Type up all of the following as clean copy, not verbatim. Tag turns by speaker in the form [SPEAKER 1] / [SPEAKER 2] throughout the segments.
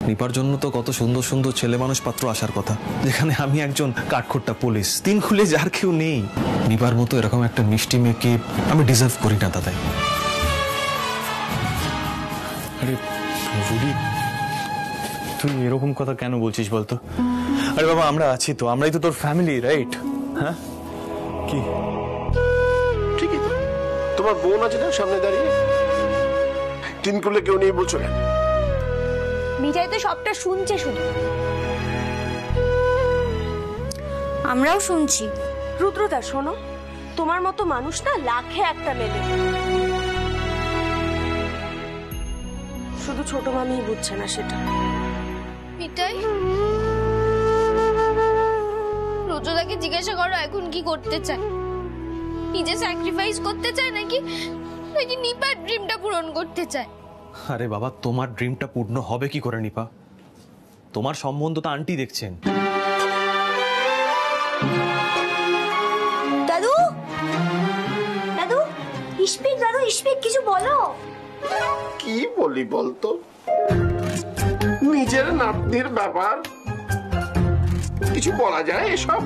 [SPEAKER 1] নিপার জন্য তো কত সুন্দর সুন্দর ছেলে মানুষ পাত্র আসার কথা, যেখানে আমি একজন কাঠখোট্টা পুলিশ, তিন খুলে যার কেউ নেই। নিপার মতো এরকম একটা মিষ্টি মেয়েকে আমি ডিজার্ভ করি না দাদাই।
[SPEAKER 2] আরে রুডি, তুই এরকম কথা কেন বলছিস বলতো? আরে বাবা, আমরা আছি তো, আমরাই তো তোর ফ্যামিলি, রাইট? হ্যাঁ, কি
[SPEAKER 3] ঠিকই তো, তোমার বোন আছে না সামনে দাঁড়িয়ে, তিন কুলে কেউ নেই বলছো কেন?
[SPEAKER 4] বিজয় তো সবটা শুনছে শুধু, আমরাও শুনছি।
[SPEAKER 5] রুদ্রদা শোনো, তোমার মতো মানুষ না লাখে একটা মেলে, শুধু ছোট মামিই বুঝছে না সেটা।
[SPEAKER 4] মিঠাই, রুদ্রদাকে জিজ্ঞাসা করো এখন কি করতে চায়, নিজে স্যাক্রিফাইস করতে চায় নাকি নাকি নিপার ড্রিমটা পূরণ করতে চায়?
[SPEAKER 1] আরে বাবা, তোমার ড্রিমটা পূর্ণ হবে কি করে নিপা? তোমার সম্বন্ধ তো আন্টি দেখছেন।
[SPEAKER 4] দাদু, দাদু, ইস্পিক, দাদু ইস্পিক, কিছু বলো।
[SPEAKER 3] কি বলি বলতো, নিজের নাতনির ব্যাপার কিছু বলা যায় এসব?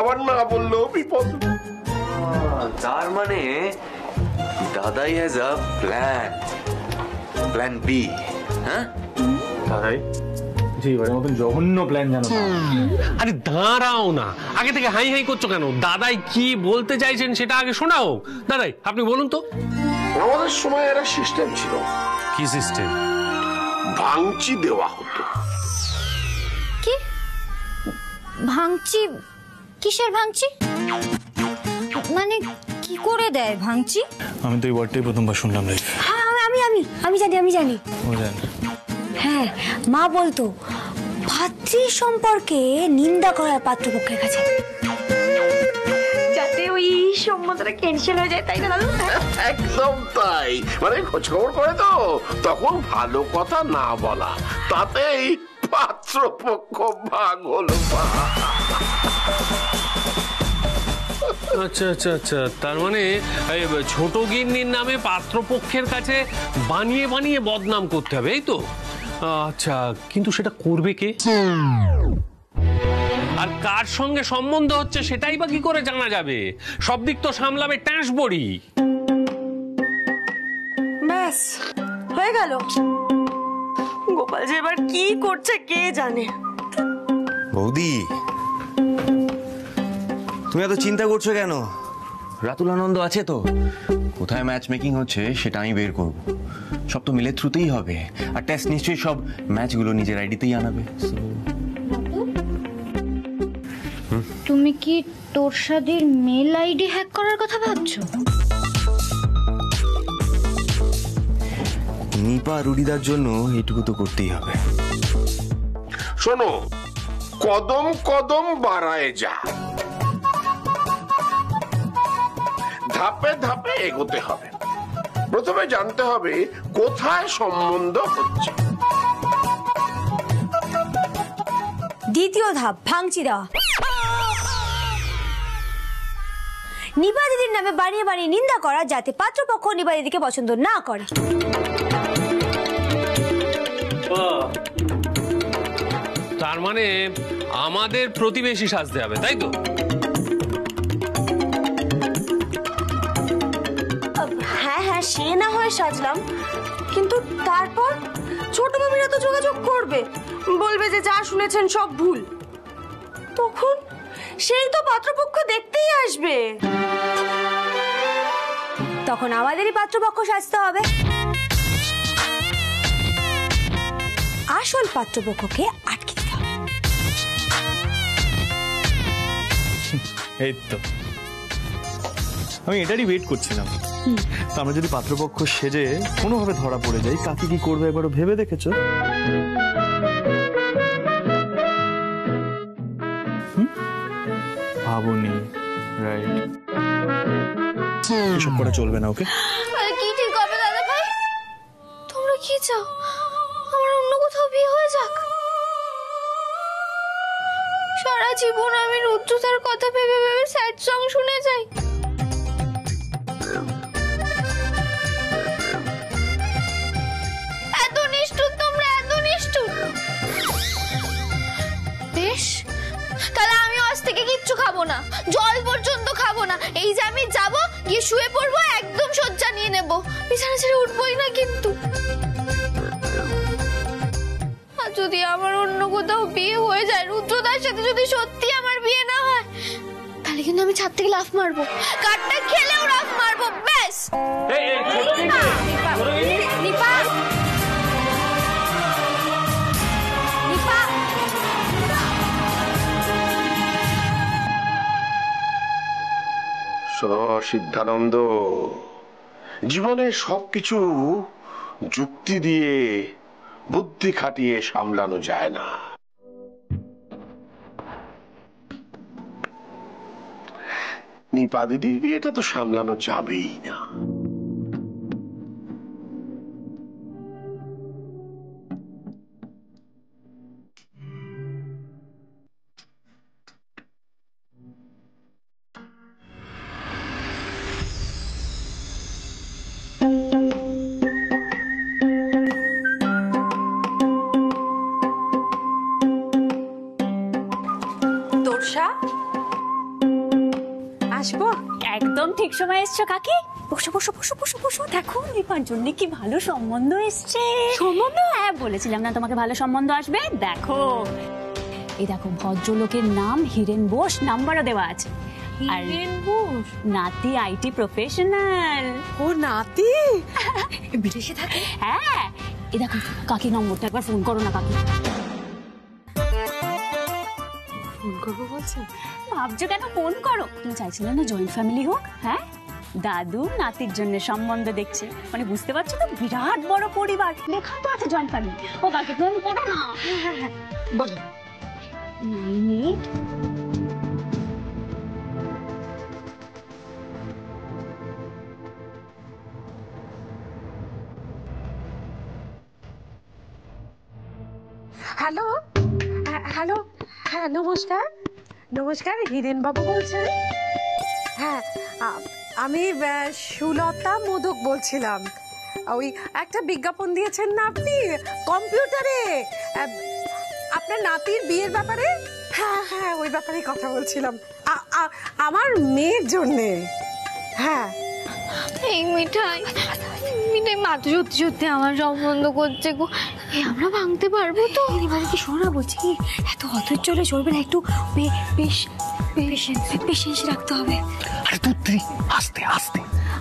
[SPEAKER 3] আবার না বললেও বিপদ।
[SPEAKER 6] তার মানে দাদাই হ্যাজ আ প্ল্যান বি। হ্যাঁ
[SPEAKER 2] দাদাই, জি এবারের মতন জঘন্য প্ল্যান জানো না।
[SPEAKER 7] আরে দাঁড়াও না, আগে থেকে হাই হাই করছো কেন? দাদাই কি বলতে চাইছেন সেটা আগে শোনাও। দাদাই আপনি বলুন তো।
[SPEAKER 3] আমাদের সময় একটা সিস্টেম ছিল।
[SPEAKER 7] কি সিস্টেম?
[SPEAKER 3] ভাঙচি দেওয়া হতো।
[SPEAKER 4] কি ভাঙচি? কিসের ভাঙচি? মানে কি করে দেয় ভাঙচি?
[SPEAKER 2] আমি তো এই ওয়ার্ডটাই প্রথমবার শুনলাম রে।
[SPEAKER 4] হ্যাঁ, আমি জানি।
[SPEAKER 2] ও জান।
[SPEAKER 4] হ্যাঁ, মা বলতো ভাতৃ সম্পর্কে নিন্দা করার পাত্রপক্ষের কাছে, যাতে ওই সম্বন্ধটা ক্যান্সেল হয়ে যায়, তাই না দাদু?
[SPEAKER 3] একদম তাই, মানে খোঁজ খবর করে তো তখন ভালো কথা না বলা, তাতেই পাত্রপক্ষ ভাগ হলো।
[SPEAKER 7] আচ্ছা আচ্ছা আচ্ছা, তার মানে ছোট গিন্নির নামে পাত্রপক্ষের কাছে বানিয়ে বানিয়ে বদনাম করতে হবে, এই তো? আচ্ছা, কিন্তু সেটা করবে কে আর কার সঙ্গে সম্বন্ধ হচ্ছে সেটাই বা কি করে জানা যাবে? সব দিক তো সামলাবে ট্যাঁস বড়ি।
[SPEAKER 5] ব্যাস হয়ে গেল। গোপাল যে এবার কি করছে কে জানে।
[SPEAKER 6] বৌদি, তুমি এত চিন্তা করছো কেন? রাতুল আনন্দ আছে তো, কোথায় ম্যাচ মেকিং হচ্ছে সেটা আমি বের করব। সব তো মিলে থ্রুতেই হবে, আর টেস্ট নিশ্চয়ই সব ম্যাচগুলো নিজের আইডিতেই আনাবে।
[SPEAKER 4] তুমি কি তোরসাদির মেল আইডি হ্যাক করার কথা ভাবছো?
[SPEAKER 6] নিপা রুডিদার জন্য এইটুকু তো করতেই হবে।
[SPEAKER 3] শোনো, কদম কদম বাড়ায় যা, ধাপে ধাপে এগোতে হবে। প্রথমে জানতে হবে কোথায় সম্বন্ধ হচ্ছে।
[SPEAKER 4] দ্বিতীয় ধাপ, ভাঙচি দেওয়া। নিপা দিদির নামে বানিয়ে বানিয়ে নিন্দা করা, যাতে পাত্রপক্ষ নিপা দিদিকে পছন্দ না করে।
[SPEAKER 7] তার মানে আমাদের প্রতিবেশী সাজতে হবে, তাই তো?
[SPEAKER 5] হ্যাঁ, সে না হয় সাজলাম, কিন্তু তারপর ছোট মামিরা তো যোগাযোগ করবে, বলবে যে যা শুনেছেন সব ভুল। তখন সেই তো পাত্রপক্ষ দেখতেই আসবে।
[SPEAKER 4] তখন আমাদেরই পাত্রপক্ষ সাজতে হবে। আসল পাত্রপক্ষকে আটকে দিতে হবে।
[SPEAKER 2] এই তো, আমি এটারই ওয়েট করছিলাম। তো আমরা যদি পাত্রপক্ষ সেজে কোনোভাবে ধরা পড়ে যাই, কাকে কি করবে একবারও ভেবে দেখেছো? ভাবনি, রাইট? এসব করে চলবে না, ওকে?
[SPEAKER 4] কি ঠিক হবে দাদা ভাই? তোমরা কি চাও আমার অন্য কোথাও বিয়ে হয়ে যাক? সারা জীবন আমি রুদ্রতার কথা ভেবে ভেবে স্যাড সং শুনে যাই। এত নিষ্ঠুর তোমরা, এত নিষ্ঠুর। খাবো না, জল পর্যন্ত খাবো না। এই যে আমি যাবো, গিয়ে শুয়ে পড়বো, একদম শয্যা নিয়ে নেবো, বিছানা ছেড়ে উঠবোই না কিন্তু। আর যদি আমার অন্য কোথাও বিয়ে হয়ে যায়, রুদ্রদার সাথে যদি সত্যি আমার বিয়ে না হয়, তাহলে কিন্তু আমি ছাদ থেকে লাফ মারবো, কাঠটা খেলেও লাফ মারবো, ব্যাস। নিপা,
[SPEAKER 3] সিদ্ধানন্দ, জীবনে সবকিছু যুক্তি দিয়ে বুদ্ধি খাটিয়ে সামলানো যায় না। নিপা দিদির বিয়েটা তো সামলানো যাবেই না।
[SPEAKER 5] আসবো?
[SPEAKER 8] একদম ঠিক সময় এসছো কাকি। বসো বসো বসো বসো বসো। দেখো নিপার জন্য কি ভালো সম্বন্ধ এসছে। সম্বন্ধ? হ্যাঁ, বলেছিলাম না তোমাকে ভালো সম্বন্ধ আসবে। দেখো, এই দেখো, ভদ্রলোকের নাম হিরেন বোস, নাম্বারও দেওয়া আছে। হিরেন বোস নাতি আইটি প্রফেশনাল।
[SPEAKER 5] ও নাতি
[SPEAKER 8] বিদেশে থাকে? হ্যাঁ, এই দেখো কাকি নম্বরটা একবার ফোন করো না কাকি।
[SPEAKER 5] ফোন করবো বলছে?
[SPEAKER 8] ভাবছো কেন, ফোন করো। তুমি চাইছিলে না জয়েন্ট ফ্যামিলি হোক? হ্যাঁ, দাদু নাতির জন্য সম্বন্ধ দেখছে, মানে বুঝতে পারছো তো, বিরাট বড় পরিবার, লেখা তো আছে জয়েন্ট ফ্যামিলি। ও কাকে ফোন করো না। হ্যাঁ
[SPEAKER 5] বলো। হ্যালো হ্যালো, হ্যাঁ নমস্কার। নমস্কার, হিরেন বাবু বলছেন? হ্যাঁ, আমি সুলতা মোদক বলছিলাম। ওই একটা বিজ্ঞাপন দিয়েছেন না আপনি কম্পিউটারে আপনার নাতির বিয়ের ব্যাপারে? হ্যাঁ হ্যাঁ, ওই ব্যাপারে কথা বলছিলাম, আমার মেয়ের জন্যে। হ্যাঁ,
[SPEAKER 4] এই মিঠাই মাত্র সত্যি সত্যি আমার সম্বন্ধ করছে গো। আমরা ভাঙতে পারবো তো?
[SPEAKER 8] এবারে কি শোনা, বলছি কি, এত অধৈর্য চলে চলবে না, একটু পেশেন্স রাখতে হবে।
[SPEAKER 2] আরে তুই আস্তে আস্তে।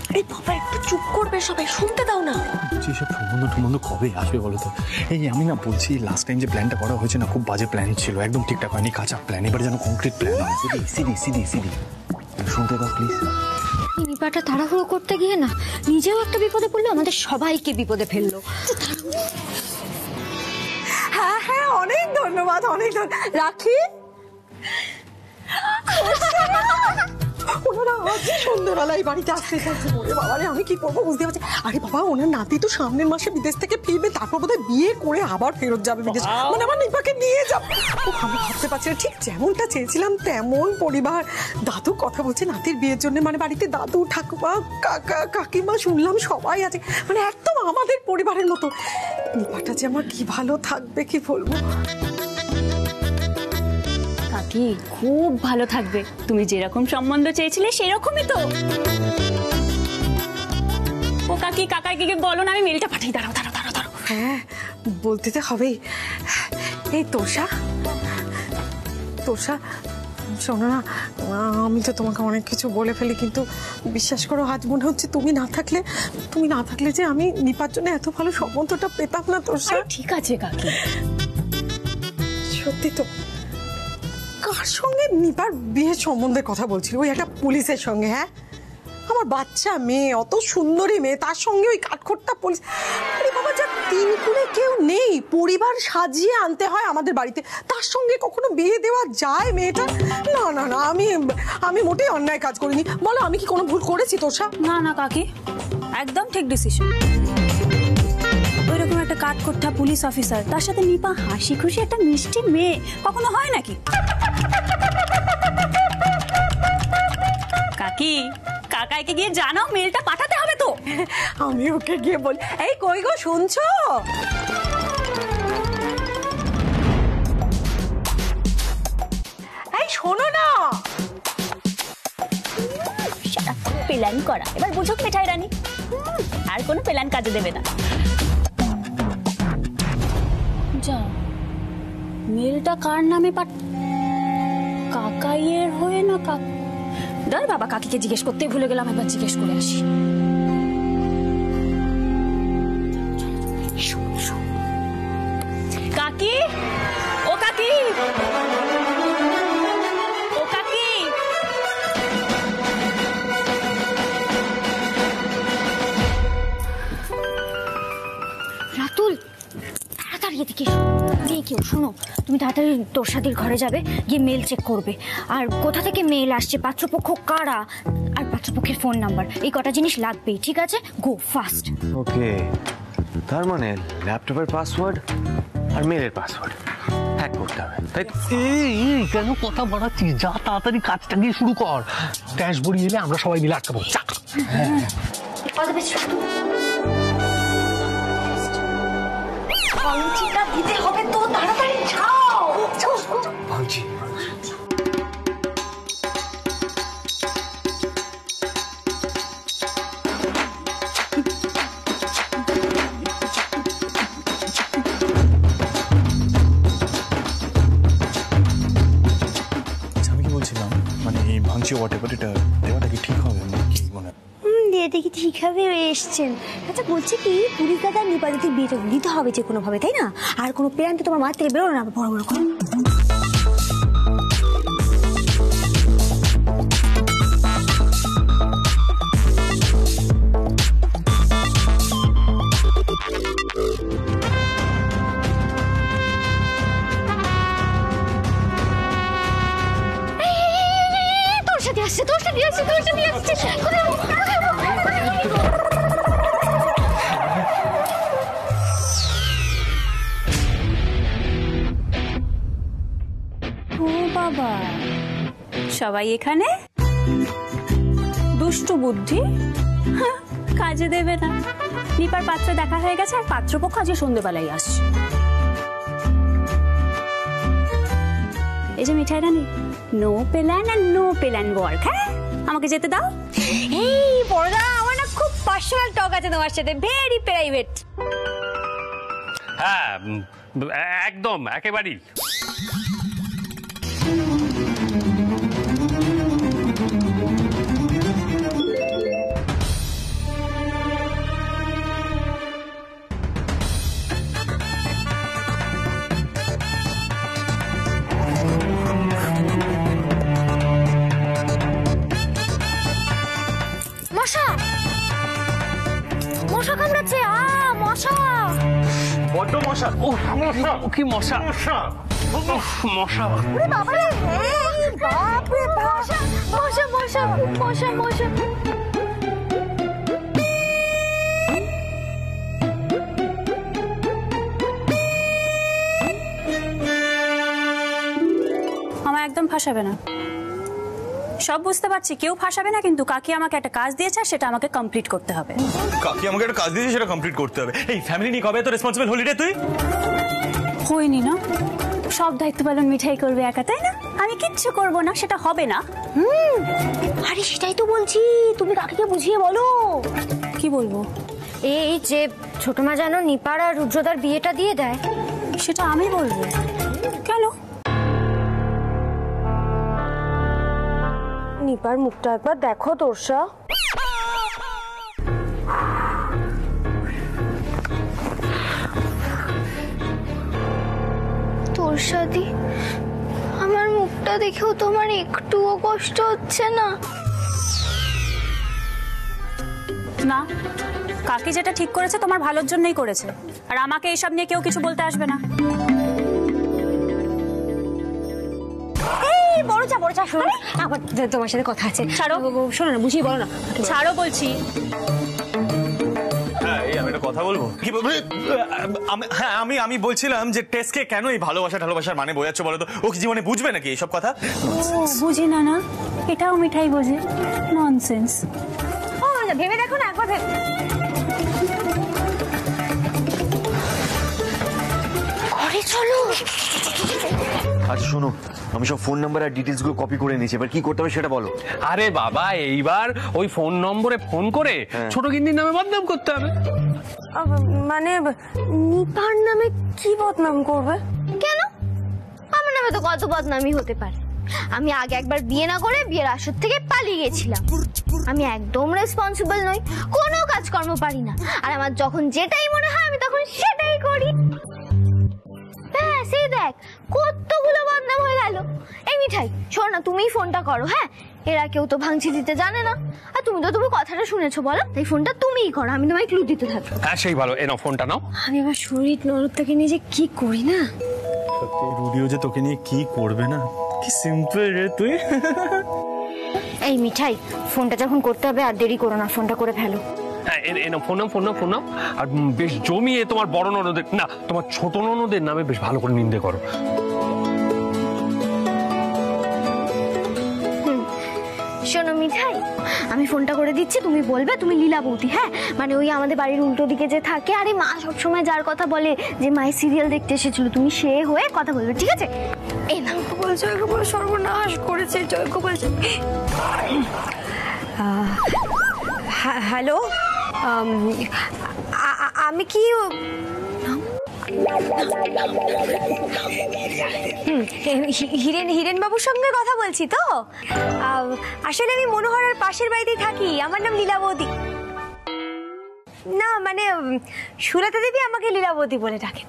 [SPEAKER 5] আরে বাবা, একটু চুপ করবে সবাই, শুনতে দাও না।
[SPEAKER 2] যেসব সম্বন্ধ কবে আসবে বলো তো? এই আমি না বলছি, লাস্ট টাইম যে প্ল্যানটা করা হয়েছে না, খুব বাজে প্ল্যান ছিল, একদম ঠিকঠাক হয়নি, কাঁচা প্ল্যান। এবার যেন কংক্রিট প্ল্যান হয়। সিদি শুনতে দাও প্লিজ।
[SPEAKER 8] নিপাটা তাড়াহুড়ো করতে গিয়ে না নিজেও একটা বিপদে পড়লো, আমাদের সবাইকে বিপদে ফেললো।
[SPEAKER 5] হ্যাঁ হ্যাঁ, অনেক ধন্যবাদ, অনেক ধন্যবাদ। রাখি। ওনারা আজ সন্ধ্যেবেলায় বাড়িতে আসতে চাইছে। ওরে বাবা রে, আমি কি করবো বুঝতে পারছি। আরে বাবা, ওনার নাতি তো সামনের মাসে বিদেশ থেকে ফিরবে, তারপর বোধহয় বিয়ে করে আবার ফেরত যাবে বিদেশ, মানে আমার নিপাকে নিয়ে যাবে। আমি ভাবতে পারছি না, ঠিক যেমনটা চেয়েছিলাম তেমন পরিবার। দাদু কথা বলছে নাতির বিয়ের জন্য, মানে বাড়িতে দাদু ঠাকুমা কাকা কাকিমা শুনলাম সবাই আছে, মানে একদম আমাদের পরিবারের মতো। নিপাটা যে আমার কি ভালো থাকবে কি বলবো।
[SPEAKER 8] কাকি খুব ভালো থাকবে, তুমি যেরকম সম্বন্ধ চেয়েছিলে সেরকমই তো। ও কাকি, কাকাকে বলো না, আমি মেলটা পাঠাই। দাঁড়াও।
[SPEAKER 5] হ্যাঁ, বলতে তো হবেই। এই তোষা, শোনো না, আমি তো তোমাকে অনেক কিছু বলে ফেলি, কিন্তু বিশ্বাস করো আজ মনে হচ্ছে তুমি না থাকলে যে আমি নিপার জন্য এত ভালো সম্বন্ধটা পেতাম না তোষা।
[SPEAKER 8] ঠিক আছে কাকি,
[SPEAKER 5] সত্যি তো। কার সঙ্গে নিপার বিয়ের সম্বন্ধে কথা বলছিল? ওই একটা পুলিশের সঙ্গে। হ্যাঁ, আমার বাচ্চা মেয়ে, অত সুন্দরী মেয়ে, তার সঙ্গে ওই কাঠখোট্টা পুলিশ। আরে বাবা, যা তিন কুলে কেউ নেই, পরিবার সাজিয়ে আনতে হয় আমাদের বাড়িতে, তার সঙ্গে কখনো বিয়ে দেওয়া যায় মেয়েটা? না না না, আমি মোটেই অন্যায় কাজ করিনি। বলো, আমি কি কোনো ভুল করেছি তোষা?
[SPEAKER 8] না কাকি, একদম ঠিক ডিসিশন। ওইরকম একটা কাঠখোট্টা পুলিশ অফিসার, তার সাথে নিপা হাসি খুশি একটা মিষ্টি মেয়ে, কখনো হয় নাকি? কাকি, কাকাইকে গিয়ে জানাও মেলটা পাঠাতে হবে তো।
[SPEAKER 5] আমি ওকে গিয়ে বল। এই কই গো, শুনছো? এই শোনো না,
[SPEAKER 8] প্ল্যান করা। এবার বুঝুক মিঠাই রানী, আর কোনো প্ল্যান কাজে দেবে না। যা, মেলটা কার নামে কাকাইয়ের হয়ে না দাঁড় বাবা, কাকিকে জিজ্ঞেস করতেই ভুলে গেলাম, একবার জিজ্ঞেস করে আসি। কাকি, ও কাকি, ও কাকি,
[SPEAKER 4] রাতুল তাড়াতাড়ি এদিকে কেউ শোনো, তুমি তাড়াতাড়ি তোরসাদির ঘরে যাবে, গিয়ে মেল চেক করবে, আর কোথা থেকে মেল আসছে, পাত্রপক্ষ কারা, আর পাত্রপক্ষের ফোন নাম্বার, এই কটা জিনিস লাগবেই, ঠিক আছে? গো ফাস্ট।
[SPEAKER 6] ওকে, তার মানে ল্যাপটপের পাসওয়ার্ড আর মেলের পাসওয়ার্ড হ্যাক করতে হবে, তাই তো?
[SPEAKER 7] এই কেন কথা বাড়াচ্ছিস? যা তাড়াতাড়ি কাজটা গিয়ে শুরু কর। ট্যাশ বড়ি এলে আমরা সবাই মিলে আটকাবো।
[SPEAKER 5] দিতে হবে তো, তাড়াতাড়ি যাও।
[SPEAKER 6] ভাঙছি।
[SPEAKER 2] আমি কি বলছিলাম, মানে এই ভাঙছি হোয়াট এভার, এটা দেওয়াটা কি ঠিক হবে? কি মনে হয়?
[SPEAKER 5] দিয়ে দেখি ঠিক হবে এসছেন। আচ্ছা বলছি কি, পুরী দাদা নিপাদিতে বিয়েটা দিতে হবে যে কোনো ভাবে, তাই না? আর কোনো প্ল্যান তো তোমার মার থেকে বেরোলো না বড় বড় করে।
[SPEAKER 4] তোর সাথে আসছে, তোর সাথে আসছে, তোর সাথে আসছে।
[SPEAKER 8] ও বাবা, সবাই এখানে? দুষ্টু বুদ্ধি, কাজে দেবে না। নিপার পাত্র দেখা হয়ে গেছে, আর পাত্রপক্ষ আজকে সন্ধ্যেবেলায় আসছে। এই যে মিঠাই রানী, নো প্ল্যান আর নো প্ল্যান ওয়ার্ক। হ্যাঁ, আমাকে যেতে দাও।
[SPEAKER 5] এই বড়দা, আমার না খুব পার্সোনাল টক আছে তোমার সাথে, ভেরি প্রাইভেট।
[SPEAKER 7] হ্যাঁ, একদম একেবারেই।
[SPEAKER 4] মশা, মশা কামড়াচ্ছে, মশা,
[SPEAKER 2] বড্ড মশা।
[SPEAKER 7] ও কি মশা, মশা।
[SPEAKER 4] মশা, মশা, মশা, মশা।
[SPEAKER 8] আমার একদম ফাঁসাবে না, সব বুঝতে পারছি, কেউ ফাঁসাবে না, কিন্তু কাকি আমাকে একটা কাজ দিয়েছে, সেটা আমাকে কমপ্লিট করতে হবে।
[SPEAKER 2] কাকি আমাকে একটা কাজ দিয়েছে, সেটা কমপ্লিট করতে হবে। এই ফ্যামিলি নিয়ে কবে এত রেসপন্সিবল হলি রে তুই?
[SPEAKER 8] হয়নি না, সব দায়িত্ব পালন মিঠাই করবে একা, তাই না? আমি কিচ্ছু করব না, সেটা হবে না।
[SPEAKER 5] আরে সেটাই তো বলছি, তুমি কাকিকে বুঝিয়ে বলো।
[SPEAKER 8] কি বলবো?
[SPEAKER 4] এই যে ছোট মা যেন নিপার আর রুদ্রদার বিয়েটা দিয়ে দেয়,
[SPEAKER 8] সেটা আমি বলবো? কেন?
[SPEAKER 5] নিপার মুখটা একবার দেখো তোরসা।
[SPEAKER 4] তোরসাদি, আমার মুখটা দেখেও তোমার একটুও কষ্ট হচ্ছে না?
[SPEAKER 8] না, কাকি যেটা ঠিক করেছে তোমার ভালোর জন্যই করেছে, আর আমাকে এইসব নিয়ে কেউ কিছু বলতে আসবে না।
[SPEAKER 5] বড় চা শোনো, আবার তোমার সাথে কথা আছে।
[SPEAKER 8] ছাড়ো,
[SPEAKER 5] শোনো না, বুঝিয়ে বলো না।
[SPEAKER 8] ছাড়ো বলছি।
[SPEAKER 2] আমি একটা কথা বলবো। কি বলবো? হ্যাঁ, আমি বলছিলাম যে টেস্টকে কেন এই ভালোবাসার মানে বোঝাচ্ছ বলো তো? ও কি জীবনে বুঝবে নাকি এইসব কথা?
[SPEAKER 8] বুঝি না, না এটাও মিঠাই বোঝে। ননসেন্স।
[SPEAKER 5] ভেবে দেখো না একবার,
[SPEAKER 4] ঘরে চলো।
[SPEAKER 6] আচ্ছা শোনো, আমি সব ফোন নাম্বার আর ডিটেলস গুলো কপি করে নিয়েছি, এবার কি করতে হবে সেটা বলো।
[SPEAKER 7] আরে বাবা, এইবার ওই ফোন নম্বরে ফোন করে ছোট গিন্নির নামে বদনাম করতে হবে।
[SPEAKER 5] মানে নিপার নামে কি বদনাম করবে?
[SPEAKER 4] কেন? আমার নামে তো কত বদনামি হতে পারে। আমি আগে একবার বিয়ে না করে বিয়ের আসর থেকে পালিয়ে গেছিলাম। আমি একদম রেসপন্সিবল নই, কোনো কাজকর্ম পারি না, আর আমার যখন যেটাই মনে হয় আমি তখন সেটাই করি। ব্যাস, এই দেখ কতগুলো বদনাম হয়ে গেল। এই মিঠাই, শোন না, তুমিই ফোনটা করো। হ্যাঁ, এরা কেউ তো ভাঙচি দিতে জানে না, আর তুমি তো তবু কথাটা শুনেছো, বলো। তাই ফোনটা তুমিই করো, আমি তোমায় ক্লু দিতে থাকবো।
[SPEAKER 7] হ্যাঁ, সেই ভালো। এ নাও ফোনটা নাও।
[SPEAKER 5] আমি আবার শরীর নরকটাকে নিয়ে যে কি করি না।
[SPEAKER 2] সত্যি রুডিও যে তোকে নিয়ে কি করবে না, কি সিম্পল রে তুই।
[SPEAKER 4] এই মিঠাই, ফোনটা যখন করতে হবে আর দেরি করো না, ফোনটা করে ফেলো।
[SPEAKER 7] হ্যাঁ, ফোন নাও। আর বেশ জমিয়ে তোমার বড় ননদের না, তোমার ছোট ননদের নামে বেশ ভালো করে নিন্দে করো।
[SPEAKER 4] শোনো মিঠাই, আমি ফোনটা করে দিচ্ছি, তুমি বলবে তুমি লীলা বৌদি। হ্যাঁ, মানে ওই আমাদের বাড়ির উল্টো দিকে যে থাকে, আরে মা সবসময় যার কথা বলে যে মায়ের সিরিয়াল দেখতে এসেছিল, তুমি সে হয়ে কথা বলবে, ঠিক আছে? এই না
[SPEAKER 5] বলছো একেবারে সর্বনাশ করেছে জয়গোপাল। হ্যালো, আমি কি হিরেন বাবুর সঙ্গে কথা বলছি তো? আসলে আমি মনোহরার পাশের বাড়িতেই থাকি, আমার নাম লীলাবতী। না মানে সুলতা দেবী আমাকে লীলাবতী বলে ডাকে।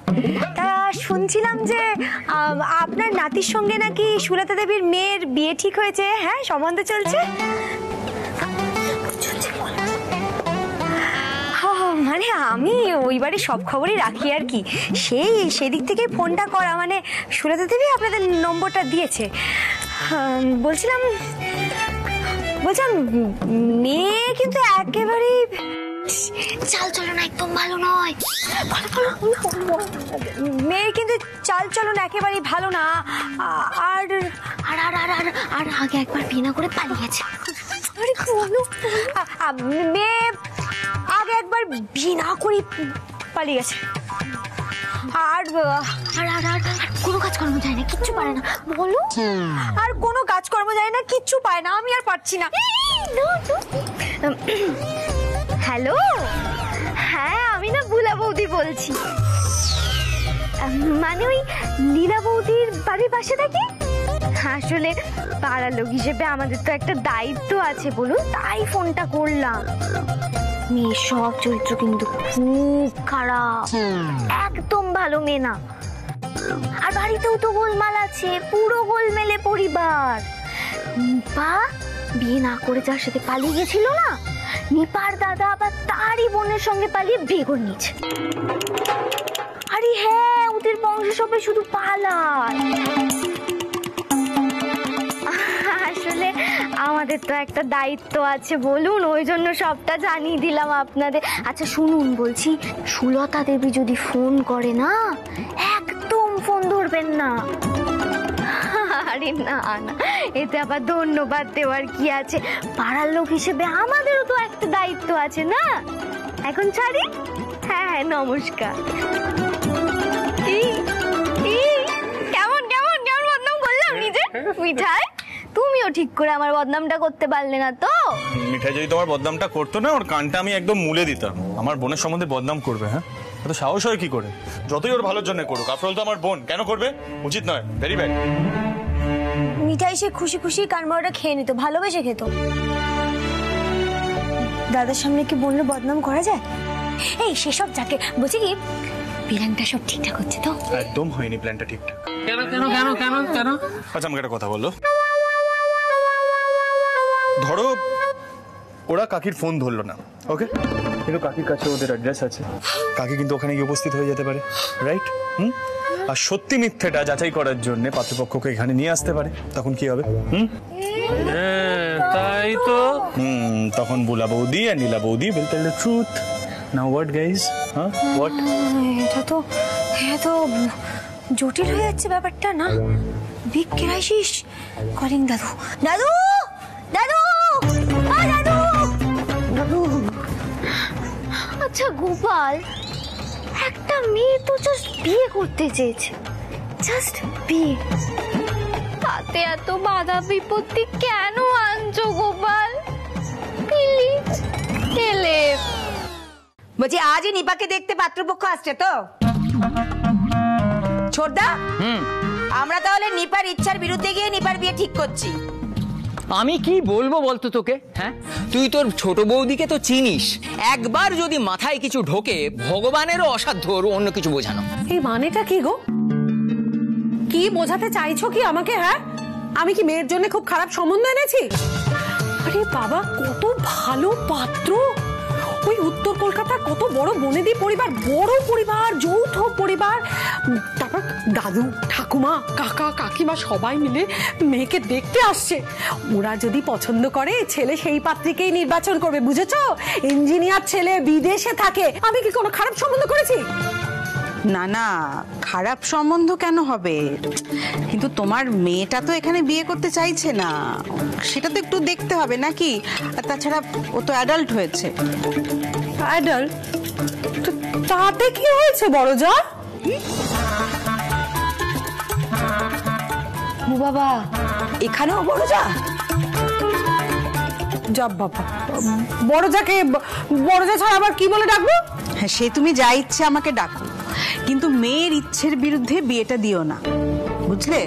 [SPEAKER 5] তা শুনছিলাম যে আপনার নাতির সঙ্গে নাকি সুলতা দেবীর মেয়ের বিয়ে ঠিক হয়েছে। হ্যাঁ, সম্বন্ধ চলছে। মানে আমি ওই বাড়ির সব খবরই রাখি আর কি, সেদিক থেকে ফোনটা করা। মানে সুলতা দেবী আপনাদের নম্বরটা দিয়েছে। বলছিলাম মেয়ে কিন্তু একেবারেই
[SPEAKER 4] চাল চলন একদম ভালো নয়।
[SPEAKER 5] মেয়ের কিন্তু চাল চলন একেবারেই ভালো না। আর
[SPEAKER 4] আর আর আর আর আর আগে একবার বিয়ে না করে পালিয়েছে।
[SPEAKER 5] আরে বলো, মেয়ে আগে একবার বিয়ে না করে পালিয়ে গেছে। আর
[SPEAKER 4] আর আর আর কোনো কাজকর্ম যায় না, কিচ্ছু পারে না, বলো।
[SPEAKER 5] আর কোনো কাজকর্ম যায় না, কিচ্ছু পায় না, আমি আর পারছি না।
[SPEAKER 4] হ্যালো, হ্যাঁ আমি না বুলা বৌদি বলছি। মানে ওই লীলা বৌদির বাড়ির পাশে থাকি। আসলে পাড়ার লোক হিসেবে আমাদের তো একটা দায়িত্ব আছে, বলুন, তাই ফোনটা করলাম। মেয়ের সব চরিত্র কিন্তু খুব খারাপ, একদম ভালো মেয়ে না। আর বাড়িতেও তো গোলমাল আছে, পুরো গোলমেলে পরিবার। নিপা বিয়ে না করে যার সাথে পালিয়ে গেছিল না, নিপার দাদা আবার তারই বোনের সঙ্গে পালিয়ে বিয়ে করে নিয়েছে। আরে হ্যাঁ, ওদের বংশ সবাই শুধু পালায়। আসলে আমাদের তো একটা দায়িত্ব আছে, বলুন, ওই জন্য সবটা জানিয়ে দিলাম আপনাদের। আচ্ছা শুনুন, বলছি সুলতা দেবী যদি ফোন করে না, একদম ফোন ধরবেন না। আরে না না, এতে আবার ধন্যবাদ দেওয়ার কি আছে? পাড়ার লোক হিসেবে আমাদেরও তো একটা দায়িত্ব আছে না। এখন ছাড়ি। হ্যাঁ হ্যাঁ, নমস্কার। কেমন কেমন কেমন বদনাম করলাম নিজে? মিঠাই, তুমিও ঠিক করে আমার বদনামটা করতে পারলে না তো?
[SPEAKER 2] মিঠাই যদি তোমার বদনামটা করতো না, ওর কানটা আমি একদম মুলে দিতাম। আমার বোনের সম্বন্ধে বদনাম করবে? হ্যাঁ, এত সাহস হয় কি করে? যতই ওর ভালোর জন্য করুক, আফটার অল তো আমার বোন, কেন করবে? উচিত নয়, ভেরি ব্যাড।
[SPEAKER 5] মিঠাই সে খুশি খুশি কানমারাটা খেয়ে নিত, ভালোবেসে খেত। দাদার সামনে কি বললে বদনাম করা যায়? এই সেসব যাকে বলছি কি, প্ল্যানটা সব ঠিকঠাক হচ্ছে তো?
[SPEAKER 2] একদম হয়নি প্ল্যানটা ঠিকঠাক।
[SPEAKER 7] কেন কেন কেন কেন কেন?
[SPEAKER 2] আচ্ছা আমাকে একটা কথা বলো। ধরো ওরা কাকির ফোন ধরলো না, ওকে, কিন্তু কাকির কাছে ওদের অ্যাড্রেস আছে, কাকি কিন্তু ওখানে গিয়ে উপস্থিত হয়ে যেতে পারে, রাইট? আর সত্যি মিথ্যেটা যাচাই করার জন্য পাত্রপক্ষকে এখানে নিয়ে আসতে পারে, তখন কি হবে?
[SPEAKER 7] তাই তো।
[SPEAKER 2] তখন বুলা বৌদি আর নীলা বৌদি will tell the truth. Now what guys? Huh? What?
[SPEAKER 5] এটা তো জটিল হয়ে যাচ্ছে ব্যাপারটা না? Big crisis. কলিং দাদু, দাদু দাদু দাদু দাদু।
[SPEAKER 4] আচ্ছা গোপাল, একটা মেয়ে তো জাস্ট বিয়ে করতে চেয়েছে, জাস্ট বিয়ে, তাতে এত বাধা বিপত্তি কেন আনছো গোপাল? প্লিজ খেলে।
[SPEAKER 9] বলছি আজই নিপাকে দেখতে পাত্রপক্ষ আসছে তো? ছোটদা, আমরা তাহলে নিপার ইচ্ছার বিরুদ্ধে গিয়ে নিপার বিয়ে ঠিক করছি।
[SPEAKER 10] আমি কি বলবো বলতো তোকে? হ্যাঁ, তুই তোর ছোট বৌদিকে তো চিনিস, একবার যদি মাথায় কিছু ঢোকে ভগবানেরও অসাধ্য অন্য কিছু বোঝানো।
[SPEAKER 11] এই মানেটা কি গো? কি বোঝাতে চাইছো কি আমাকে? হ্যাঁ, আমি কি মেয়ের জন্য খুব খারাপ সম্বন্ধ এনেছি? আরে বাবা, কত ভালো পাত্র! ওই উত্তর কলকাতার কত বড় বনেদি পরিবার, বড় পরিবার, যৌথ পরিবার, তারপর দাদু ঠাকুমা কাকা কাকিমা সবাই মিলে মেয়েকে দেখতে আসছে। ওরা যদি পছন্দ করে ছেলে সেই পাত্রীকেই নির্বাচন করবে, বুঝেছো? ইঞ্জিনিয়ার ছেলে, বিদেশে থাকে। আমি কি কোনো খারাপ সম্বন্ধ করেছি?
[SPEAKER 12] না না, খারাপ সম্বন্ধ কেন হবে? কিন্তু তোমার মেয়েটা তো এখানে বিয়ে করতে চাইছে না, সেটা তো একটু দেখতে হবে নাকি? আর তাছাড়া ও তো অ্যাডাল্ট হয়েছে।
[SPEAKER 11] অ্যাডাল্ট? তাতে কি হয়েছে বড় যা?
[SPEAKER 9] বাবা, এখানেও বড় যা?
[SPEAKER 11] যা বাবা, বড় যাকে বড় যা ছাড়া আবার কি বলে ডাকবো?
[SPEAKER 12] হ্যাঁ, সে তুমি যা ইচ্ছে আমাকে ডাকো, কিন্তু মেয়ের ইচ্ছের বিরুদ্ধে বিয়েটা দিও না, বুঝলে?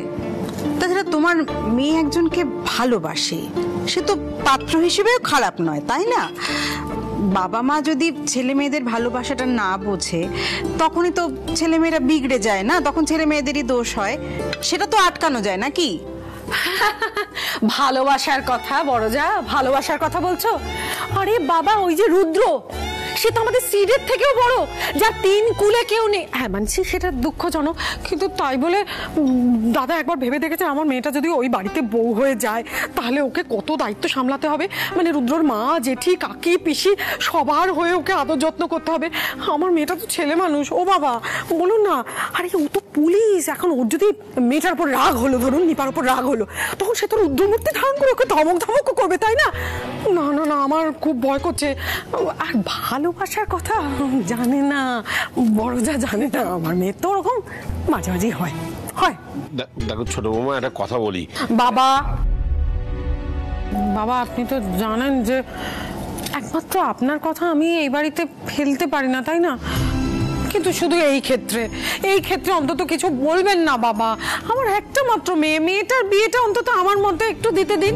[SPEAKER 12] তাছাড়া তোমার মেয়ে একজনকে ভালোবাসে, সে তো পাত্র হিসেবেও খারাপ নয়, তাই না? বাবা মা যদি ছেলে মেয়েদের ভালোবাসাটা না বোঝে তখনই তো ছেলে মেয়েরা বিগড়ে যায় না, তখন ছেলে মেয়েদেরই দোষ হয়। সেটা তো আটকানো যায় নাকি?
[SPEAKER 11] ভালোবাসার কথা বড় যা, ভালোবাসার কথা বলছো? আরে বাবা, ওই যে রুদ্র, সে তো আমাদের সিডের থেকেও বড়, যা 3 কুলে কেউ নেই। হ্যাঁ মানছি সেটা দুঃখজনক, কিন্তু তাই বলে দাদা একবার ভেবে দেখেছে আমার মেয়েটা যদি ওই বাড়িতে বউ হয়ে যায় তাহলে ওকে কত দায়িত্ব সামলাতে হবে। মানে রুদ্রর মা, জেঠি, কাকি, পিসি সবার হয়ে ওকে আদর যত্ন করতে হবে। আমার মেয়েটা তো ছেলে মানুষ, ও বাবা বলুন না। আরে ও তো পুলিশ, এখন ওর যদি মেয়েটার উপর রাগ হলো, ধরুন নিপার উপর রাগ হলো, তখন সে তো রুদ্রমূর্তি ধারণ করে ওকে ধমক ধমক করবে, তাই না? না না না, আমার খুব ভয় করছে। আর ভালোবাসার কথা জানে না বড় যা, জানে না। আমার মেয়ে তো ওরকম মাঝে মাঝেই হয়।
[SPEAKER 3] দেখো ছোট বৌমা, একটা কথা বলি।
[SPEAKER 11] বাবা বাবা, আপনি তো জানেন যে একমাত্র আপনার কথা আমি এই বাড়িতে ফেলতে পারি না, তাই না? কিন্তু শুধু এই ক্ষেত্রে অন্তত কিছু বলবেন না বাবা। আমার একটা মাত্র মেয়ে, মেয়েটার বিয়েটা অন্তত আমার মধ্যে একটু দিতে দিন।